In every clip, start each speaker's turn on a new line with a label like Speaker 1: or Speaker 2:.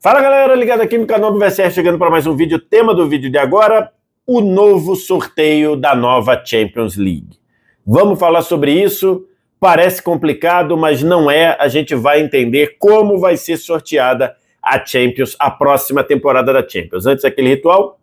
Speaker 1: Fala galera, ligado aqui no canal do VSR, chegando para mais um vídeo. O tema do vídeo de agora, o novo sorteio da nova Champions League. Vamos falar sobre isso, parece complicado, mas não é. A gente vai entender como vai ser sorteada a Champions, a próxima temporada da Champions. Antes daquele ritual,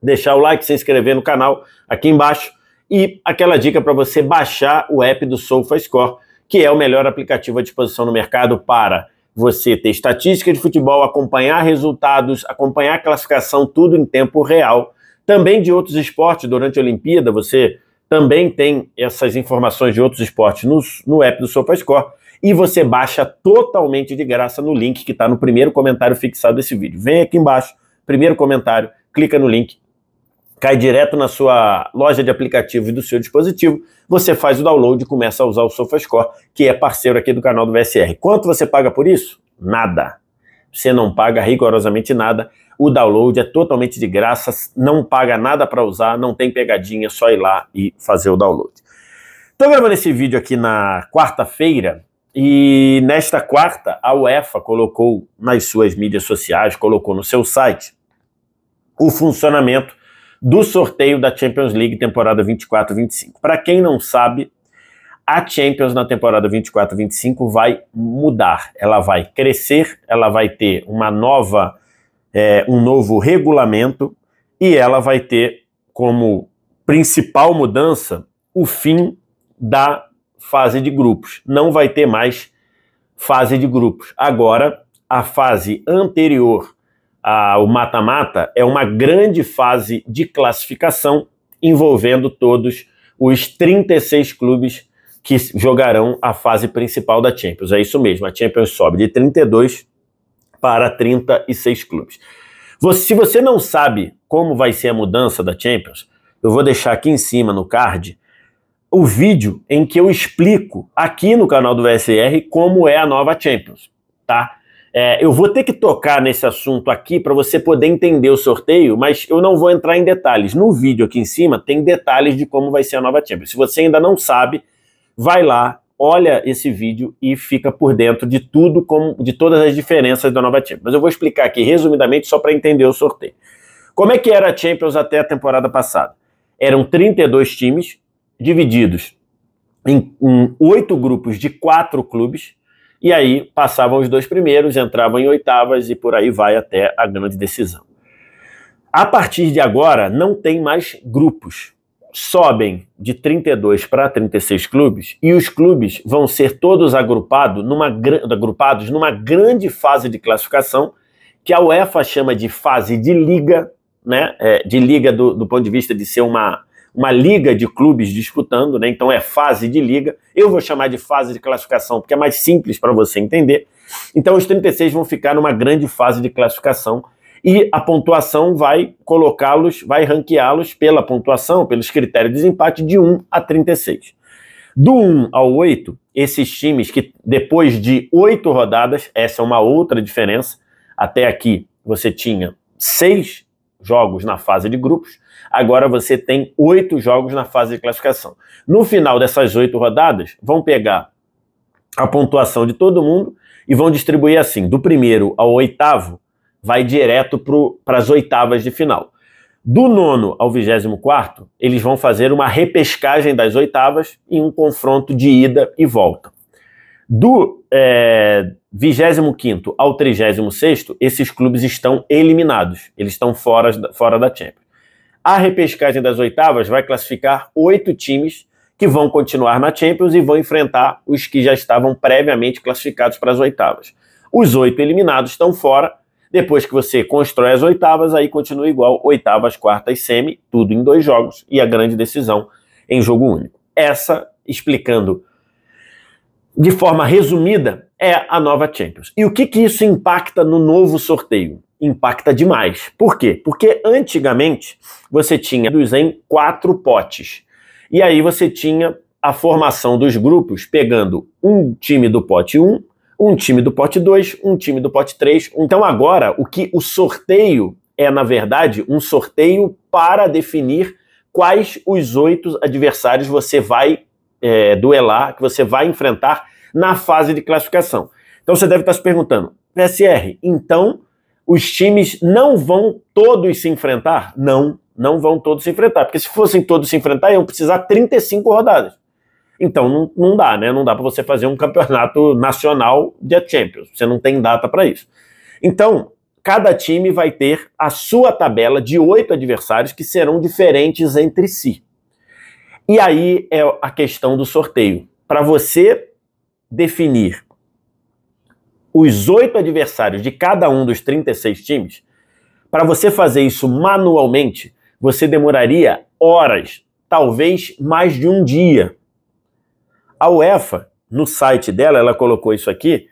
Speaker 1: deixar o like, se inscrever no canal aqui embaixo e aquela dica para você baixar o app do SofaScore, que é o melhor aplicativo à disposição no mercado para você ter estatística de futebol, acompanhar resultados, acompanhar a classificação, tudo em tempo real. Também de outros esportes, durante a Olimpíada, você também tem essas informações de outros esportes no app do SofaScore e você baixa totalmente de graça no link que está no primeiro comentário fixado desse vídeo. Vem aqui embaixo, primeiro comentário, clica no link, cai direto na sua loja de aplicativos do seu dispositivo, você faz o download e começa a usar o SofaScore, que é parceiro aqui do canal do VSR. Quanto você paga por isso? Nada. Você não paga rigorosamente nada. O download é totalmente de graça, não paga nada para usar, não tem pegadinha, é só ir lá e fazer o download. Estou gravando esse vídeo aqui na quarta-feira e nesta quarta a UEFA colocou nas suas mídias sociais, colocou no seu site o funcionamento do sorteio da Champions League temporada 24-25. Para quem não sabe, a Champions na temporada 24-25 vai mudar, ela vai crescer, ela vai ter um novo regulamento e ela vai ter como principal mudança o fim da fase de grupos. Não vai ter mais fase de grupos. Agora, a fase anterior o mata-mata é uma grande fase de classificação envolvendo todos os 36 clubes que jogarão a fase principal da Champions. É isso mesmo, a Champions sobe de 32 para 36 clubes. Se você não sabe como vai ser a mudança da Champions, eu vou deixar aqui em cima no card o vídeo em que eu explico aqui no canal do VSR como é a nova Champions, tá? Eu vou ter que tocar nesse assunto aqui para você poder entender o sorteio, mas eu não vou entrar em detalhes. No vídeo aqui em cima tem detalhes de como vai ser a nova Champions. Se você ainda não sabe, vai lá, olha esse vídeo e fica por dentro de tudo, de todas as diferenças da nova Champions. Mas eu vou explicar aqui resumidamente só para entender o sorteio. Como é que era a Champions até a temporada passada? Eram 32 times divididos em 8 grupos de 4 clubes, e aí passavam os 2 primeiros, entravam em oitavas e por aí vai até a grande decisão. A partir de agora não tem mais grupos, sobem de 32 para 36 clubes e os clubes vão ser todos agrupados numa grande fase de classificação que a UEFA chama de fase de liga, né? De liga do ponto de vista de ser uma liga de clubes disputando, né? Então é fase de liga. Eu vou chamar de fase de classificação porque é mais simples para você entender. Então os 36 vão ficar numa grande fase de classificação e a pontuação vai colocá-los, vai ranqueá-los pela pontuação, pelos critérios de desempate de 1 a 36. Do 1 ao 8, esses times que depois de 8 rodadas, essa é uma outra diferença, até aqui você tinha 6 jogos na fase de grupos, agora você tem 8 jogos na fase de classificação. No final dessas 8 rodadas, vão pegar a pontuação de todo mundo e vão distribuir assim, do primeiro ao 8º, vai direto para as oitavas de final. Do 9º ao 24º, eles vão fazer uma repescagem das oitavas em um confronto de ida e volta. Do 25º ao 36º, esses clubes estão eliminados, eles estão fora da Champions. A repescagem das oitavas vai classificar 8 times que vão continuar na Champions e vão enfrentar os que já estavam previamente classificados para as oitavas. Os 8 eliminados estão fora, depois que você constrói as oitavas, aí continua igual, oitavas, quartas, semi, tudo em 2 jogos e a grande decisão em jogo único. Essa, explicando de forma resumida, é a nova Champions. E o que isso impacta no novo sorteio? Impacta demais. Por quê? Porque antigamente você tinha em 4 potes. E aí você tinha a formação dos grupos pegando um time do pote 1, um time do pote 2, um time do pote 3. Então agora o sorteio é, na verdade, um sorteio para definir quais os 8 adversários você vai duelar, que você vai enfrentar na fase de classificação. Então você deve estar se perguntando, PSR, então os times não vão todos se enfrentar? Não vão todos se enfrentar, porque se fossem todos se enfrentar, iam precisar 35 rodadas. Então não dá, né? Não dá para você fazer um campeonato nacional de Champions. Você não tem data para isso. Então, cada time vai ter a sua tabela de 8 adversários que serão diferentes entre si. E aí é a questão do sorteio. Para você definir os 8 adversários de cada um dos 36 times, para você fazer isso manualmente, você demoraria horas, talvez mais de um dia. A UEFA, no site dela, ela colocou isso aqui,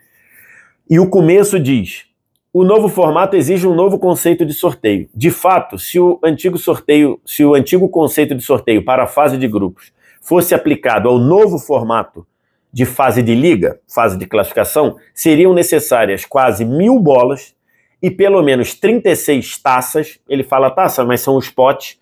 Speaker 1: e o começo diz: o novo formato exige um novo conceito de sorteio. De fato, se o antigo conceito de sorteio para a fase de grupos fosse aplicado ao novo formato de fase de liga, fase de classificação, seriam necessárias quase 1000 bolas e pelo menos 36 taças, ele fala taça, mas são os potes,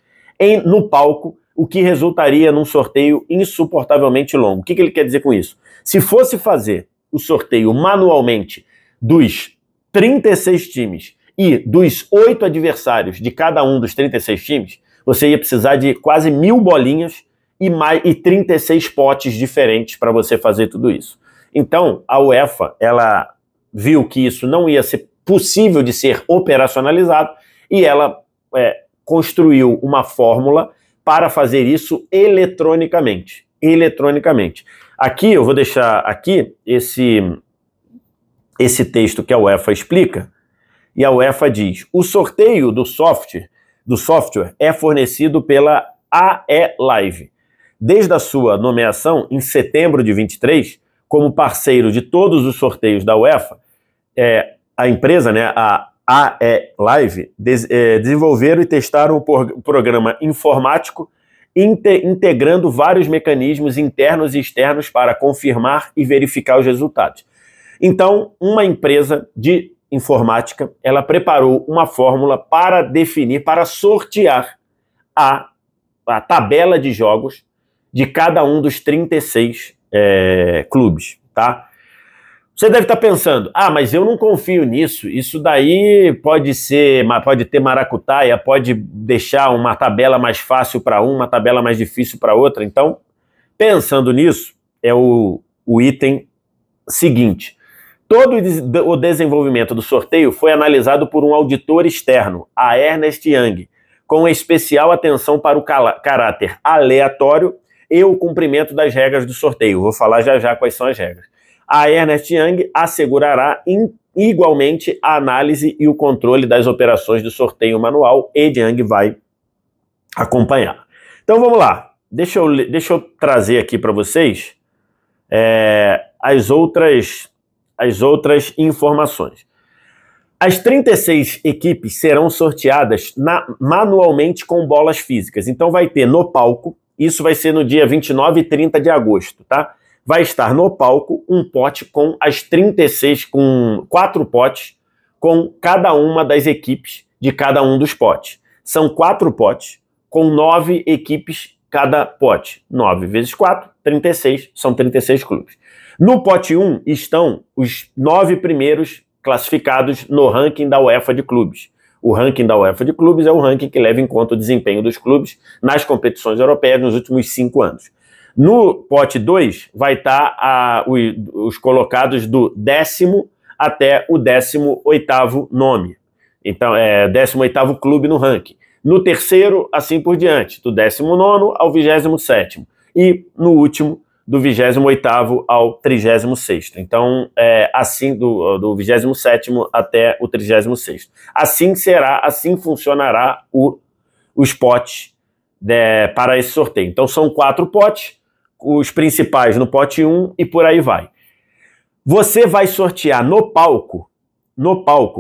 Speaker 1: no palco, o que resultaria num sorteio insuportavelmente longo. O que ele quer dizer com isso? Se fosse fazer o sorteio manualmente dos 36 times e dos 8 adversários de cada um dos 36 times, você ia precisar de quase 1000 bolinhas e 36 potes diferentes para você fazer tudo isso. Então, a UEFA, ela viu que isso não ia ser possível de ser operacionalizado e ela construiu uma fórmula para fazer isso eletronicamente. Aqui, eu vou deixar aqui esse texto que a UEFA explica, e a UEFA diz: o sorteio do software é fornecido pela AE Live. Desde a sua nomeação, em setembro de 23, como parceiro de todos os sorteios da UEFA, a empresa, né, a AE Live, desenvolveram e testaram o programa informático integrando vários mecanismos internos e externos para confirmar e verificar os resultados. Então, uma empresa de informática, ela preparou uma fórmula para definir, para sortear a tabela de jogos de cada um dos 36 clubes, tá? Você deve estar pensando, mas eu não confio nisso, isso daí pode ter maracutaia, pode deixar uma tabela mais fácil para uma tabela mais difícil para outra. Então, pensando nisso, é o item seguinte: todo o desenvolvimento do sorteio foi analisado por um auditor externo, a Ernst Young, com especial atenção para o caráter aleatório e o cumprimento das regras do sorteio. Vou falar já quais são as regras. A Ernst Young assegurará igualmente a análise e o controle das operações do sorteio manual, e Young vai acompanhar. Então vamos lá, deixa eu trazer aqui para vocês as outras informações. As 36 equipes serão sorteadas manualmente com bolas físicas. Então vai ter no palco, isso vai ser no dia 29 e 30 de agosto, tá? Vai estar no palco um pote com as 36, com 4 potes, com cada uma das equipes de cada um dos potes. São 4 potes, com 9 equipes cada pote. 9 vezes 4, 36, são 36 clubes. No pote 1 estão os 9 primeiros classificados no ranking da UEFA de clubes. O ranking da UEFA de clubes é o ranking que leva em conta o desempenho dos clubes nas competições europeias nos últimos 5 anos. No pote 2 vai estar os colocados do 10º até o 18º nome. Então, 18º clube no ranking. No terceiro, assim por diante, do 19º ao 27º. E no último, do 28º ao 36º. Então, assim do 27º até o 36º. Assim funcionará os potes para esse sorteio. Então, são 4 potes, os principais no pote 1 e por aí vai. Você vai sortear no palco,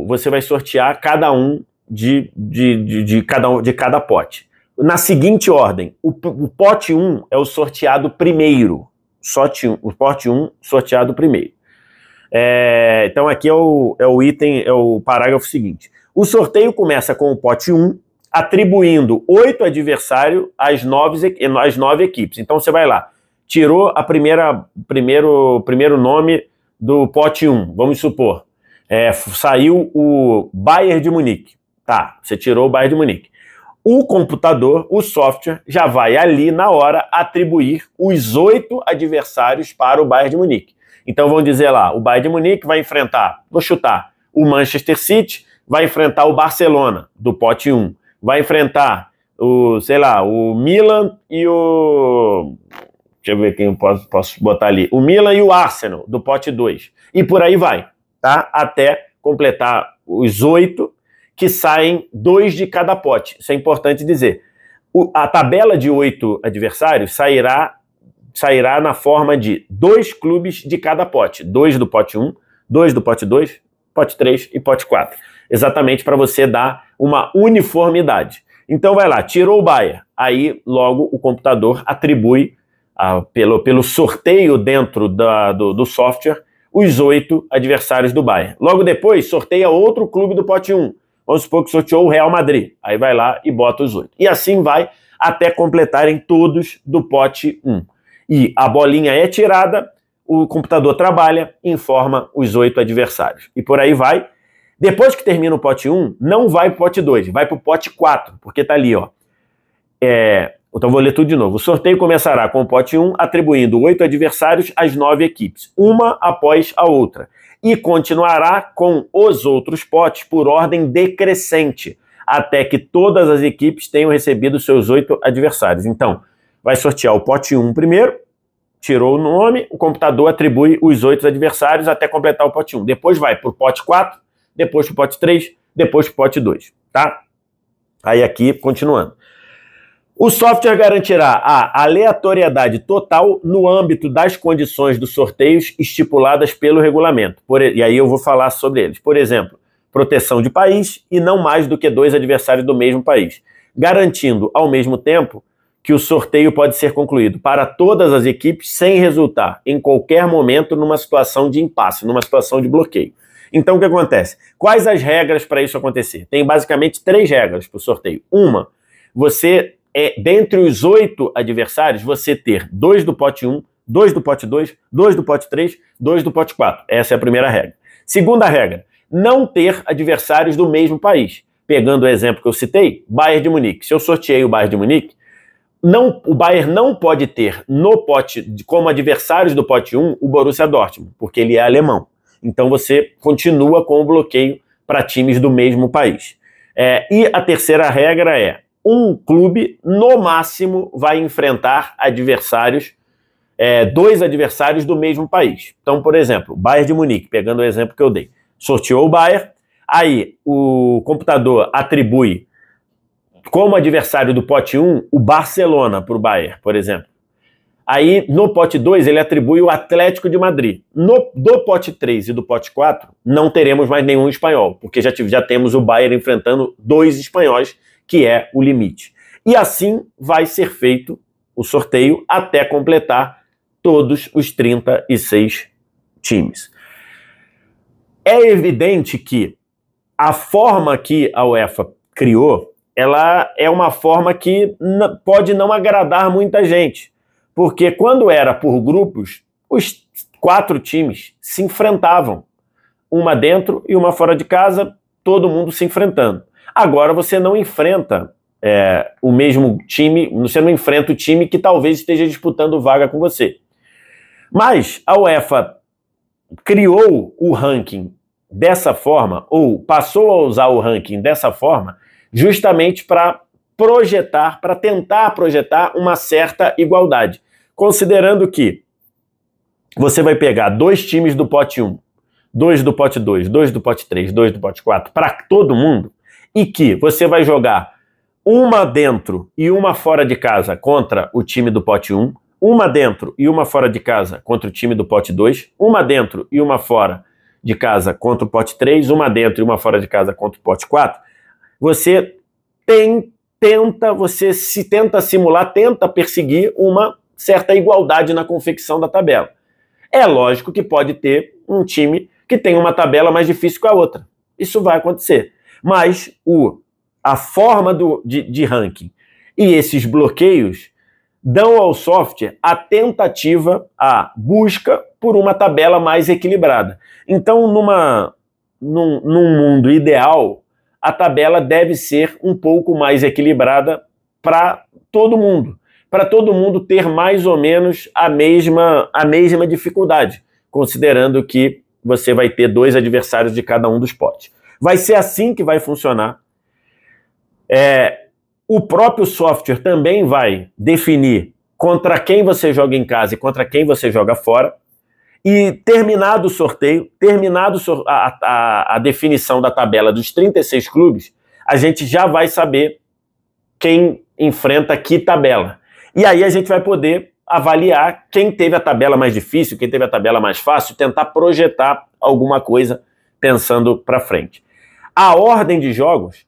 Speaker 1: você vai sortear cada um de cada pote. Na seguinte ordem: o pote 1 é o sorteado primeiro. O pote 1 sorteado primeiro. Então aqui é o parágrafo seguinte. O sorteio começa com o pote 1, atribuindo 8 adversários às 9 equipes. Então você vai lá, tirou primeiro nome do pote 1, vamos supor. Saiu o Bayern de Munique. Tá, você tirou o Bayern de Munique. O computador, o software, já vai ali na hora atribuir os 8 adversários para o Bayern de Munique. Então vamos dizer lá, o Bayern de Munique vai enfrentar, vou chutar, o Manchester City, vai enfrentar o Barcelona, do pote 1. Vai enfrentar o Milan e o... Deixa eu ver quem eu posso botar ali. O Milan e o Arsenal, do pote 2. E por aí vai, tá? Até completar os 8 que saem 2 de cada pote. Isso é importante dizer. A tabela de 8 adversários sairá na forma de 2 clubes de cada pote. 2 do pote 1, 2 do pote 2, pote 3 e pote 4. Exatamente para você dar uma uniformidade. Então vai lá, tirou o Bayern. Aí logo o computador atribui, pelo sorteio dentro do software, os 8 adversários do Bayern. Logo depois sorteia outro clube do pote 1. Vamos supor que sorteou o Real Madrid. Aí vai lá e bota os 8. E assim vai até completarem todos do pote 1. E a bolinha é tirada, o computador trabalha, informa os 8 adversários. E por aí vai. Depois que termina o pote 1, não vai para o pote 2, vai para o pote 4, porque está ali, ó. Então vou ler tudo de novo. O sorteio começará com o pote 1, atribuindo 8 adversários às 9 equipes, uma após a outra. E continuará com os outros potes por ordem decrescente, até que todas as equipes tenham recebido seus 8 adversários. Então, vai sortear o pote 1 primeiro, tirou o nome, o computador atribui os 8 adversários até completar o pote 1. Depois vai para o pote 4, depois para o pote 3, depois para o pote 2, tá? Aí aqui, continuando. O software garantirá a aleatoriedade total no âmbito das condições dos sorteios estipuladas pelo regulamento. E aí eu vou falar sobre eles. Por exemplo, proteção de país e não mais do que 2 adversários do mesmo país, garantindo, ao mesmo tempo, que o sorteio pode ser concluído para todas as equipes sem resultar, em qualquer momento, numa situação de impasse, numa situação de bloqueio. Então, o que acontece? Quais as regras para isso acontecer? Tem basicamente 3 regras para o sorteio. Uma, você... dentre os 8 adversários, você ter 2 do pote 1, 2 do pote 2, 2 do pote 3, 2 do pote 4. Essa é a primeira regra. Segunda regra, não ter adversários do mesmo país. Pegando o exemplo que eu citei, Bayern de Munique. Se eu sorteei o Bayern de Munique, o Bayern não pode ter no pote, como adversários do pote 1, o Borussia Dortmund, porque ele é alemão. Então você continua com o bloqueio para times do mesmo país. E a terceira regra é: um clube, no máximo, vai enfrentar adversários, 2 adversários do mesmo país. Então, por exemplo, Bayern de Munique, pegando o exemplo que eu dei, sorteou o Bayern, aí o computador atribui como adversário do pote 1 o Barcelona para o Bayern, por exemplo. Aí, no pote 2, ele atribui o Atlético de Madrid. Do pote 3 e do pote 4, não teremos mais nenhum espanhol, porque já temos o Bayern enfrentando 2 espanhóis, que é o limite. E assim vai ser feito o sorteio até completar todos os 36 times. É evidente que a forma que a UEFA criou, ela é uma forma que pode não agradar muita gente, porque quando era por grupos, os 4 times se enfrentavam, uma dentro e uma fora de casa, todo mundo se enfrentando. Agora você não enfrenta o mesmo time, você não enfrenta o time que talvez esteja disputando vaga com você. Mas a UEFA criou o ranking dessa forma, ou passou a usar o ranking dessa forma, justamente para tentar projetar uma certa igualdade. Considerando que você vai pegar 2 times do pote 1, 2 do pote 2, 2 do pote 3, 2 do pote 4, para todo mundo, e que você vai jogar uma dentro e uma fora de casa contra o time do pote 1, uma dentro e uma fora de casa contra o time do pote 2, uma dentro e uma fora de casa contra o pote 3, uma dentro e uma fora de casa contra o pote 4, você tenta simular, tenta perseguir uma certa igualdade na confecção da tabela. É lógico que pode ter um time que tem uma tabela mais difícil que a outra. Isso vai acontecer. Mas a forma de ranking e esses bloqueios dão ao software a tentativa, a busca por uma tabela mais equilibrada. Então, num mundo ideal, a tabela deve ser um pouco mais equilibrada para todo mundo ter mais ou menos a mesma dificuldade, considerando que você vai ter 2 adversários de cada um dos potes. Vai ser assim que vai funcionar. O próprio software também vai definir contra quem você joga em casa e contra quem você joga fora. E terminado o sorteio, a definição da tabela dos 36 clubes, a gente já vai saber quem enfrenta que tabela. E aí a gente vai poder avaliar quem teve a tabela mais difícil, quem teve a tabela mais fácil, tentar projetar alguma coisa pensando para frente. A ordem de jogos,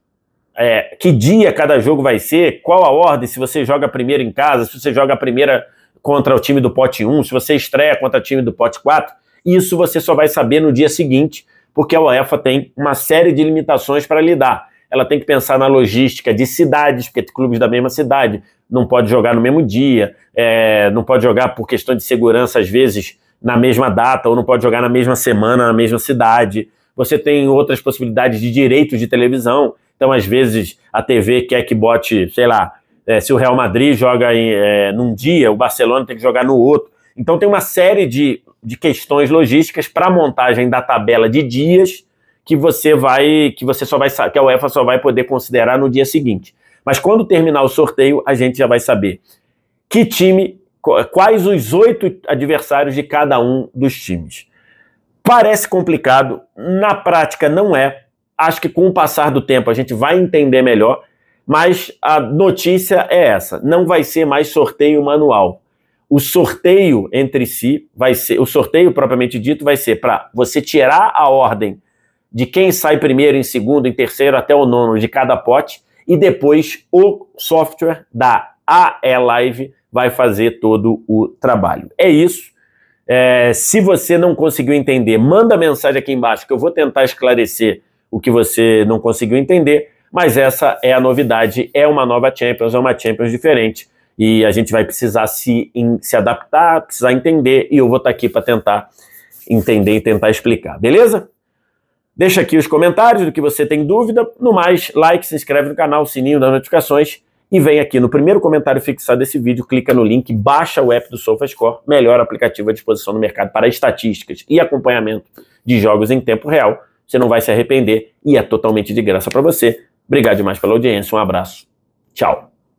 Speaker 1: que dia cada jogo vai ser, qual a ordem, se você joga primeiro em casa, se você joga a primeira contra o time do pote 1, se você estreia contra o time do pote 4, isso você só vai saber no dia seguinte, porque a UEFA tem uma série de limitações para lidar. Ela tem que pensar na logística de cidades, porque clubes da mesma cidade não pode jogar no mesmo dia, não pode jogar por questão de segurança, às vezes, na mesma data, ou não pode jogar na mesma semana, na mesma cidade. Você tem outras possibilidades de direitos de televisão, então, às vezes, a TV quer que bote, sei lá, se o Real Madrid joga num dia, o Barcelona tem que jogar no outro. Então tem uma série de questões logísticas para a montagem da tabela de dias que a UEFA só vai poder considerar no dia seguinte. Mas quando terminar o sorteio, a gente já vai saber que time, quais os 8 adversários de cada um dos times. Parece complicado, na prática não é. Acho que com o passar do tempo a gente vai entender melhor. Mas a notícia é essa, não vai ser mais sorteio manual. O sorteio entre si o sorteio propriamente dito vai ser para você tirar a ordem de quem sai primeiro, em segundo, em terceiro até o 9º de cada pote e depois o software da AE Live vai fazer todo o trabalho. É isso. Se você não conseguiu entender, manda mensagem aqui embaixo que eu vou tentar esclarecer o que você não conseguiu entender. Mas essa é a novidade, é uma nova Champions, é uma Champions diferente. E a gente vai precisar se adaptar, precisar entender, e eu vou estar aqui para tentar entender e tentar explicar, beleza? Deixa aqui os comentários do que você tem dúvida. No mais, like, se inscreve no canal, sininho das notificações, e vem aqui no primeiro comentário fixado desse vídeo, clica no link, baixa o app do SofaScore, melhor aplicativo à disposição no mercado para estatísticas e acompanhamento de jogos em tempo real. Você não vai se arrepender e é totalmente de graça para você. Obrigado demais pela audiência, um abraço, tchau.